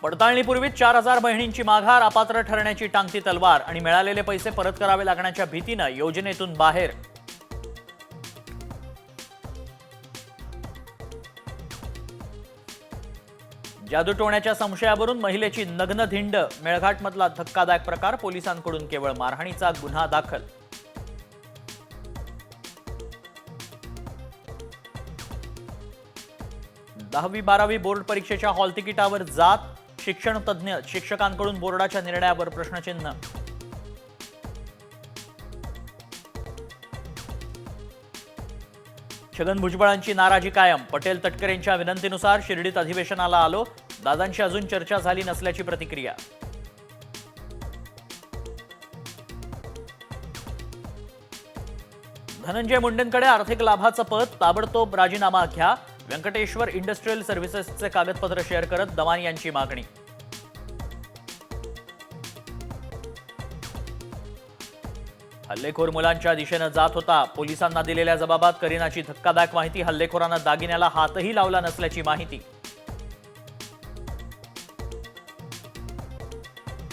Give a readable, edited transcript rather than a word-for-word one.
पडताळणीपूर्वीच 4,000 बहिणींची माघार, अपात्र ठरण्याची टांगती तलवार आणि मिळालेले पैसे परत करावे लागण्याच्या भीतीनं योजनेतून बाहेर. जादूटोण्याच्या संशयावरून महिलेची नग्न धिंड, मेळघाटमधला धक्कादायक प्रकार, पोलिसांकडून केवळ मारहाणीचा गुन्हा दाखल. दहावी 12वी बोर्ड परीक्षेच्या हॉल तिकिटावर जात, शिक्षण तज्ज्ञ शिक्षकांकडून बोर्डाच्या निर्णयावर प्रश्नचिन्ह. छगन भुजबळांची नाराजी कायम, पटेल तटकरेंच्या विनंतीनुसार शिर्डीत अधिवेशनाला आलो, दादांशी अजून चर्चा झाली नसल्याची प्रतिक्रिया. धनंजय मुंडेंकडे आर्थिक लाभाचं पद, ताबडतोब राजीनामा घ्या, व्यंकटेश्वर इंडस्ट्रियल सर्व्हिसेसचे कागदपत्र शेअर करत दवान यांची मागणी. हल्लेखोर मुलांच्या दिशेनं जात होता, पोलिसांना दिलेल्या जबाबात करीनाची धक्कादायक माहिती, हल्लेखोरांना दागिन्याला हातही लावला नसल्याची माहिती.